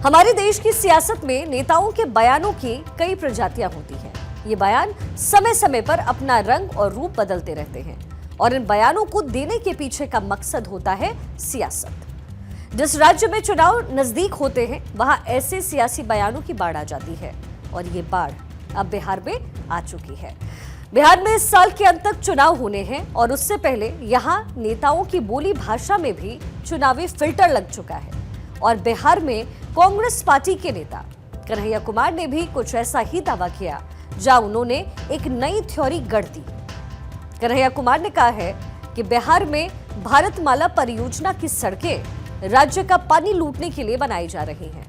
हमारे देश की सियासत में नेताओं के बयानों की कई प्रजातियां होती हैं। ये बयान समय समय पर अपना रंग और रूप बदलते रहते हैं और इन बयानों को देने के पीछे का मकसद होता है सियासत। जिस राज्य में चुनाव नजदीक होते हैं वहां ऐसे सियासी बयानों की बाढ़ आ जाती है और ये बाढ़ अब बिहार में आ चुकी है। बिहार में इस साल के अंत तक चुनाव होने हैं और उससे पहले यहां नेताओं की बोली भाषा में भी चुनावी फिल्टर लग चुका है और बिहार में कांग्रेस पार्टी के नेता कन्हैया कुमार ने भी कुछ ऐसा ही दावा किया जहां उन्होंने एक नई थ्योरी गढ़ दी। कन्हैया कुमार ने कहा है कि बिहार में भारतमाला परियोजना की सड़कें राज्य का पानी लूटने के लिए बनाई जा रही हैं।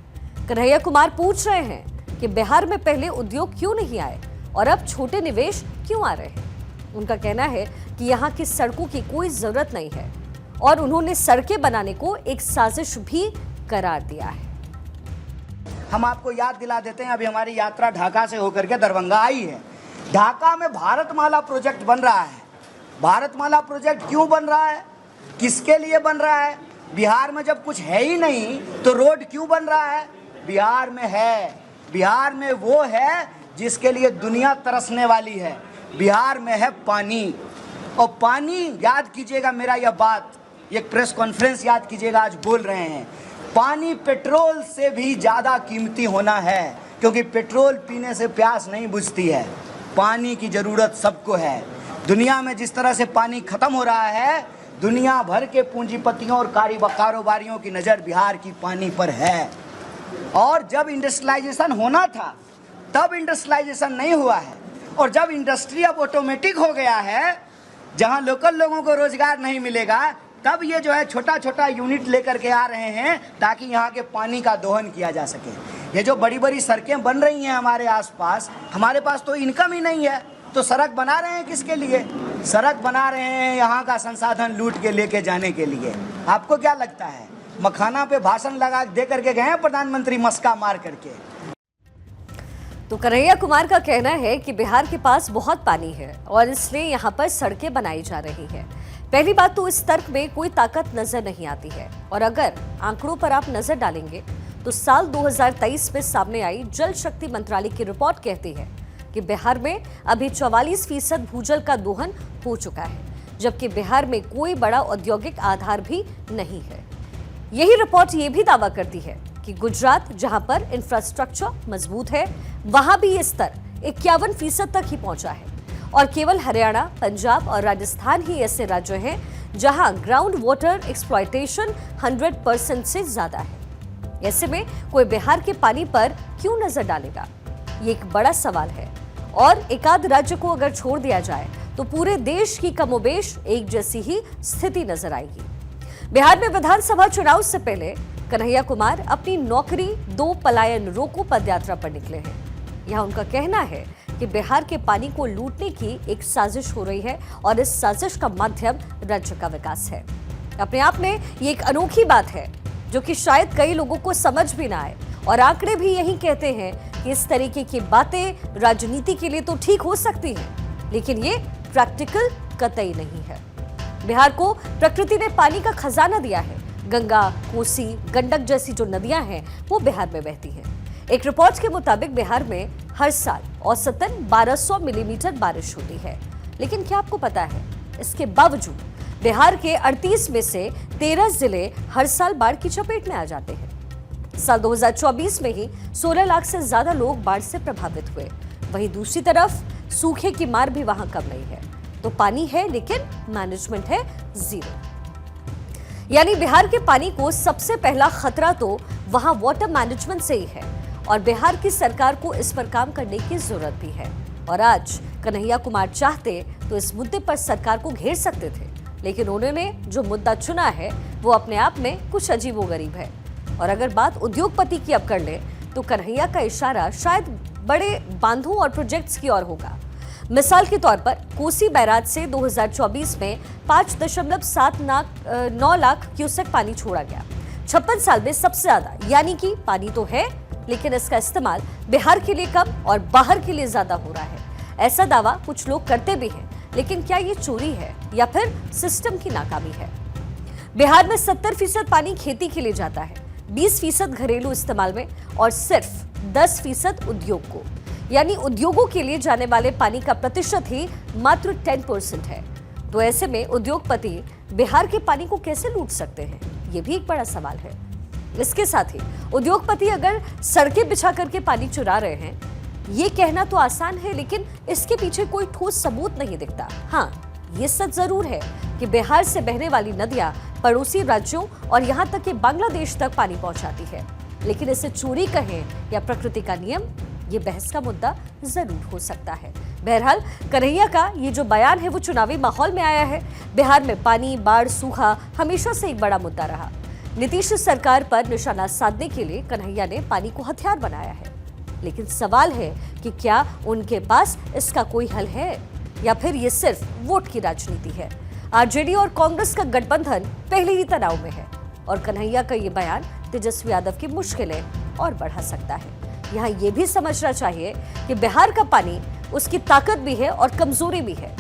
कन्हैया कुमार पूछ रहे हैं कि बिहार में पहले उद्योग क्यों नहीं आए और अब छोटे निवेश क्यों आ रहे हैं। उनका कहना है कि यहाँ की सड़कों की कोई जरूरत नहीं है और उन्होंने सड़कें बनाने को एक साजिश भी करार दिया है। हम आपको याद दिला देते हैं, अभी हमारी यात्रा ढाका से होकर के दरभंगा आई है। ढाका में भारतमाला प्रोजेक्ट बन रहा है। भारतमाला प्रोजेक्ट क्यों बन रहा है, किसके लिए बन रहा है? बिहार में जब कुछ है ही नहीं तो रोड क्यों बन रहा है? बिहार में है, बिहार में वो है जिसके लिए दुनिया तरसने वाली है। बिहार में है पानी, और पानी याद कीजिएगा मेरा यह बात, एक प्रेस कॉन्फ्रेंस याद कीजिएगा, आज बोल रहे हैं पानी पेट्रोल से भी ज़्यादा कीमती होना है, क्योंकि पेट्रोल पीने से प्यास नहीं बुझती है। पानी की ज़रूरत सबको है। दुनिया में जिस तरह से पानी ख़त्म हो रहा है, दुनिया भर के पूंजीपतियों और कारोबारियों की नज़र बिहार की पानी पर है। और जब इंडस्ट्रियलाइजेशन होना था तब इंडस्ट्रियलाइजेशन नहीं हुआ है, और जब इंडस्ट्री अब ऑटोमेटिक हो गया है, जहां लोकल लोगों को रोजगार नहीं मिलेगा, तब ये जो है छोटा छोटा यूनिट लेकर के आ रहे हैं ताकि यहाँ के पानी का दोहन किया जा सके। ये जो बड़ी बड़ी सड़कें बन रही हैं हमारे आसपास, हमारे पास तो इनकम ही नहीं है, तो सड़क बना रहे हैं किसके लिए? सड़क बना रहे हैं यहाँ का संसाधन लूट के लेके जाने के लिए। आपको क्या लगता है, मखाना पे भाषण लगा दे करके गए हैं प्रधानमंत्री मस्का मार करके? तो कन्हैया कुमार का कहना है कि बिहार के पास बहुत पानी है और इसलिए यहाँ पर सड़कें बनाई जा रही है। पहली बात तो इस तर्क में कोई ताकत नजर नहीं आती है, और अगर आंकड़ों पर आप नजर डालेंगे तो साल 2023 में सामने आई जल शक्ति मंत्रालय की रिपोर्ट कहती है कि बिहार में अभी 44% भूजल का दोहन हो चुका है, जबकि बिहार में कोई बड़ा औद्योगिक आधार भी नहीं है। यही रिपोर्ट ये भी दावा करती है कि गुजरात, जहां पर इंफ्रास्ट्रक्चर मजबूत है, वहां भी ये स्तर 51% तक ही पहुंचा है, और केवल हरियाणा, पंजाब और राजस्थान ही ऐसे राज्य हैं जहां ग्राउंड वाटर एक्सप्लॉयटेशन 100% से ज्यादा है। ऐसे में कोई बिहार के पानी पर क्यों नजर डालेगा, ये एक बड़ा सवाल है। और एकाध राज्य को अगर छोड़ दिया जाए तो पूरे देश की कमोबेश एक जैसी ही स्थिति नजर आएगी। बिहार में विधानसभा चुनाव से पहले कन्हैया कुमार अपनी नौकरी दो पलायन रोको पदयात्रा पर निकले हैं। यहाँ उनका कहना है कि बिहार के पानी को लूटने की एक साजिश हो रही है और इस साजिश का माध्यम राज्य का विकास है। अपने आप में ये एक अनोखी बात है जो कि शायद कई लोगों को समझ भी ना आए, और आंकड़े भी यही कहते हैं कि इस तरीके की बातें राजनीति के लिए तो ठीक हो सकती हैं, लेकिन ये प्रैक्टिकल कतई नहीं है। बिहार को प्रकृति ने पानी का खजाना दिया है। गंगा, कोसी, गंडक जैसी जो नदियां हैं वो बिहार में बहती हैं। एक रिपोर्ट के मुताबिक बिहार में हर साल औसतन 1200 मिलीमीटर बारिश होती है, लेकिन क्या आपको पता है, इसके बावजूद बिहार के 38 में से 13 जिले हर साल बाढ़ की चपेट में आ जाते हैं। साल 2024 में ही 16 लाख से ज्यादा लोग बाढ़ से प्रभावित हुए। वहीं दूसरी तरफ सूखे की मार भी वहां कम नहीं है। तो पानी है लेकिन मैनेजमेंट है जीरो। यानी बिहार के पानी को सबसे पहला खतरा तो वहां वाटर मैनेजमेंट से ही है, और बिहार की सरकार को इस पर काम करने की जरूरत भी है। और आज कन्हैया कुमार चाहते तो इस मुद्दे पर सरकार को घेर सकते थे, लेकिन उन्होंने जो मुद्दा चुना है वो अपने आप में कुछ अजीबोगरीब है। और अगर बात उद्योगपति की अब कर ले तो कन्हैया का इशारा शायद बड़े बांधों और प्रोजेक्ट्स की ओर होगा। मिसाल के तौर पर कोसी बैराज से 2024 में 5.9 लाख क्यूसेक पानी छोड़ा गया, 56 साल में सबसे ज्यादा। यानी कि पानी तो है लेकिन इसका इस्तेमाल बिहार के लिए कम और बाहर के लिए ज्यादा हो रहा है। ऐसा दावा कुछ लोग करते भी हैं, लेकिन क्या ये चोरी है या फिर सिस्टम की नाकामी है? बिहार में 70% पानी खेती के लिए जाता है, 20% घरेलू इस्तेमाल में और सिर्फ 10% उद्योग को। यानी उद्योगों के लिए जाने वाले पानी का प्रतिशत ही मात्र 10% है। तो ऐसे में उद्योगपति बिहार के पानी को कैसे लूट सकते हैं, ये भी एक बड़ा सवाल है। इसके साथ ही उद्योगपति अगर सड़कें बिछा करके पानी चुरा रहे हैं, ये कहना तो आसान है, लेकिन इसके पीछे कोई ठोस सबूत नहीं दिखता। हाँ, ये सच जरूर है कि बिहार से बहने वाली नदियां पड़ोसी राज्यों और यहां तक कि बांग्लादेश तक पानी पहुंचाती है। लेकिन इसे चोरी कहें या प्रकृति का नियम, ये बहस का मुद्दा जरूर हो सकता है। बहरहाल कन्हैया का ये जो बयान है वो चुनावी माहौल में आया है। बिहार में पानी, बाढ़, सूखा हमेशा से एक बड़ा मुद्दा रहा। नीतीश सरकार पर निशाना साधने के लिए कन्हैया ने पानी को हथियार बनाया है। लेकिन सवाल है कि क्या उनके पास इसका कोई हल है या फिर ये सिर्फ वोट की राजनीति है। आरजेडी और कांग्रेस का गठबंधन पहले ही तनाव में है और कन्हैया का ये बयान तेजस्वी यादव की मुश्किलें और बढ़ा सकता है। यहाँ ये भी समझना चाहिए कि बिहार का पानी उसकी ताकत भी है और कमजोरी भी है।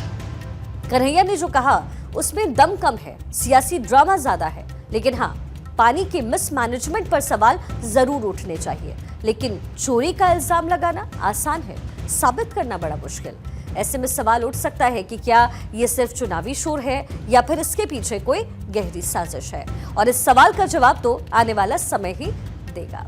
कन्हैया ने जो कहा उसमें दम कम है, सियासी ड्रामा ज्यादा है। लेकिन हाँ, पानी के मिसमैनेजमेंट पर सवाल जरूर उठने चाहिए। लेकिन चोरी का इल्जाम लगाना आसान है, साबित करना बड़ा मुश्किल। ऐसे में सवाल उठ सकता है कि क्या ये सिर्फ चुनावी शोर है या फिर इसके पीछे कोई गहरी साजिश है। और इस सवाल का जवाब तो आने वाला समय ही देगा।